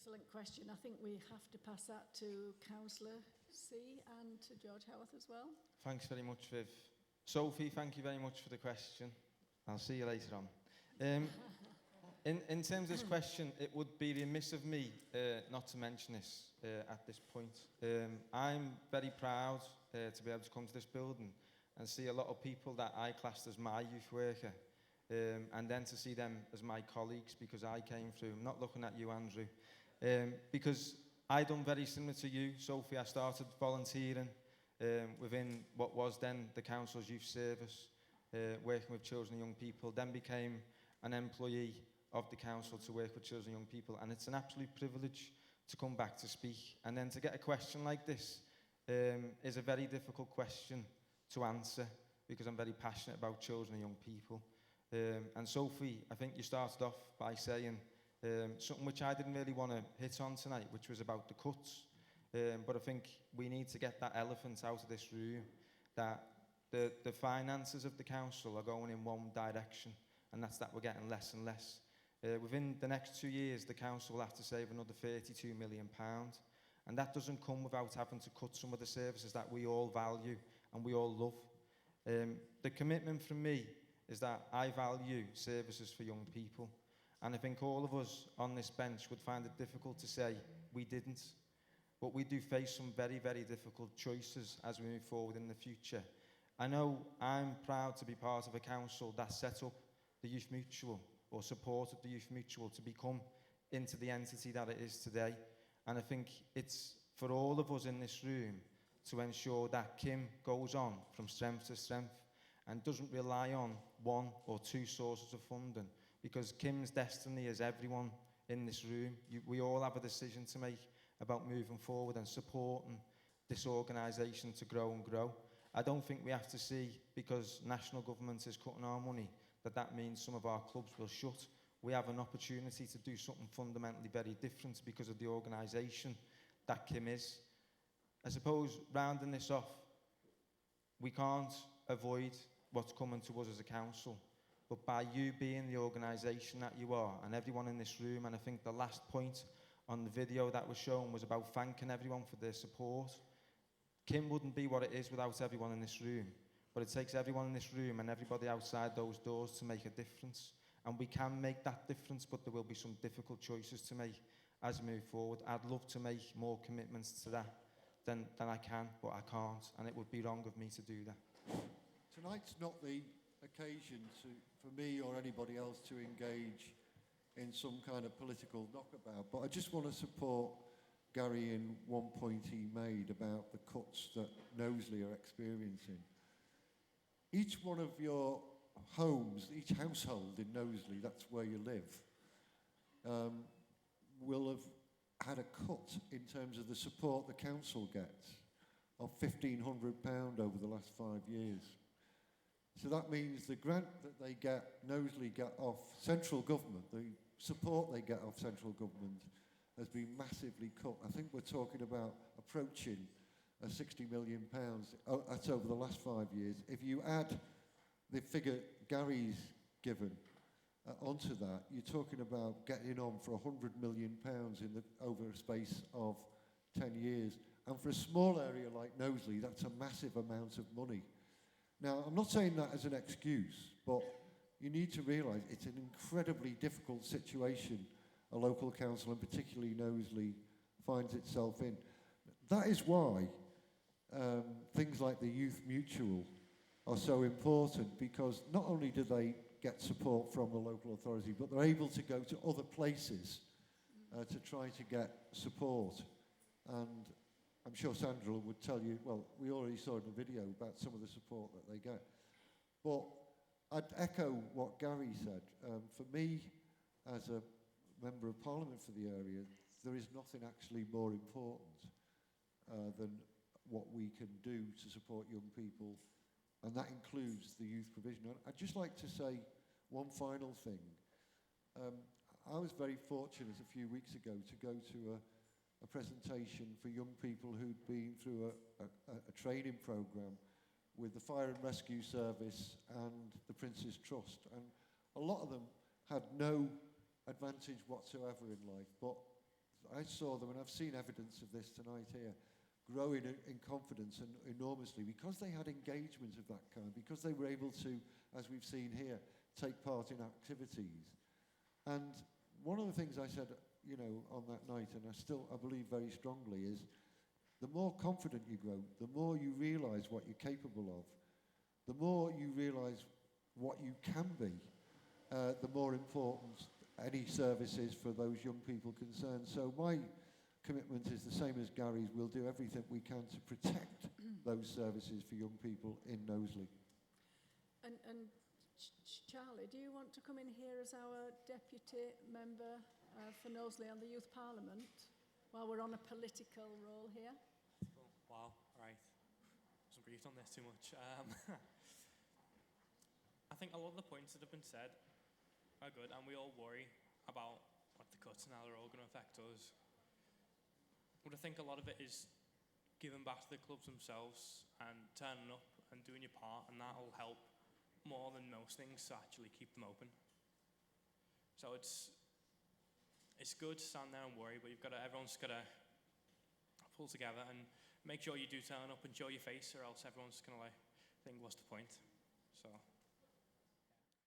Excellent question. I think we have to pass that to Councillor C and to George Howarth as well. Thanks very much, Viv. Sophie, thank you very much for the question. I'll see you later on. In terms of this question, it would be remiss of me not to mention this at this point. I'm very proud to be able to come to this building and see a lot of people that I classed as my youth worker, and then to see them as my colleagues, because I came through, I'm not looking at you, Andrew, because I done very similar to you, Sophie. I started volunteering within what was then the council's youth service, working with children and young people, then became an employee of the council to work with children and young people, and it's an absolute privilege to come back to speak. And then to get a question like this is a very difficult question to answer, because I'm very passionate about children and young people. And Sophie, I think you started off by saying something which I didn't really want to hit on tonight, which was about the cuts. But I think we need to get that elephant out of this room, that the finances of the council are going in one direction, and that's that we're getting less and less. Within the next 2 years, the council will have to save another £32 million. And that doesn't come without having to cut some of the services that we all value and we all love. The commitment from me is that I value services for young people. And I think all of us on this bench would find it difficult to say we didn't. But we do face some very, very difficult choices as we move forward in the future. I know I'm proud to be part of a council that set up the Youth Mutual, or supported the Youth Mutual to become into the entity that it is today. And I think it's for all of us in this room to ensure that Kim goes on from strength to strength and doesn't rely on one or two sources of funding, because Kim's destiny is everyone in this room. We all have a decision to make about moving forward and supporting this organisation to grow and grow. I don't think we have to see, because national government is cutting our money, that means some of our clubs will shut. We have an opportunity to do something fundamentally very different because of the organisation that Kim is. I suppose, rounding this off, we can't avoid what's coming to us as a council, but by you being the organisation that you are, and everyone in this room, and I think the last point on the video that was shown was about thanking everyone for their support. Kim wouldn't be what it is without everyone in this room, but it takes everyone in this room and everybody outside those doors to make a difference. And we can make that difference, but there will be some difficult choices to make as we move forward. I'd love to make more commitments to that than I can, but I can't, and it would be wrong of me to do that. Tonight's not the occasion for me or anybody else to engage in some kind of political knockabout, but I just want to support Gary in one point he made about the cuts that Knowsley are experiencing. Each one of your homes, each household in Knowsley, that's where you live, will have had a cut in terms of the support the council gets of £1,500 over the last 5 years. So that means the grant that they get, Knowsley get off central government, the support they get off central government has been massively cut. I think we're talking about approaching £60 million. That's over the last 5 years. If you add the figure Gary's given onto that, you're talking about getting on for £100 million over a space of 10 years. And for a small area like Knowsley, that's a massive amount of money. Now, I'm not saying that as an excuse, but you need to realise it's an incredibly difficult situation a local council, and particularly Knowsley, finds itself in. That is why things like the Youth Mutual are so important, because not only do they get support from the local authority, but they're able to go to other places to try to get support. And I'm sure Sandra would tell you, well, we already saw in the video about some of the support that they get. But I'd echo what Gary said. For me, as a Member of Parliament for the area, there is nothing actually more important than what we can do to support young people, and that includes the youth provision. I'd just like to say one final thing. I was very fortunate a few weeks ago to go to a presentation for young people who'd been through a training programme with the Fire and Rescue Service and the Prince's Trust, and a lot of them had no advantage whatsoever in life, but I I saw them, and I've seen evidence of this tonight here, growing in confidence and enormously because they had engagement of that kind, because they were able to, as we've seen here, take part in activities. And one of the things I said, you know, on that night, and I believe very strongly, is the more confident you grow, the more you realise what you're capable of, the more you realise what you can be, the more important any service is for those young people concerned. So my commitment is the same as Gary's. We'll do everything we can to protect those services for young people in Knowsley. And Charlie, do you want to come in here as our deputy member for Knowsley on the Youth Parliament while we're on a political role here? Cool. Wow, all right. Wasn't briefed on this too much. I think a lot of the points that have been said are good, and we all worry about what the cuts and how they're all going to affect us. But I think a lot of it is giving back to the clubs themselves and turning up and doing your part, and that will help more than most things to actually keep them open. So it's good to stand there and worry, but everyone's got to pull together and make sure you do turn up and show your face, or else everyone's going to think, what's the point? So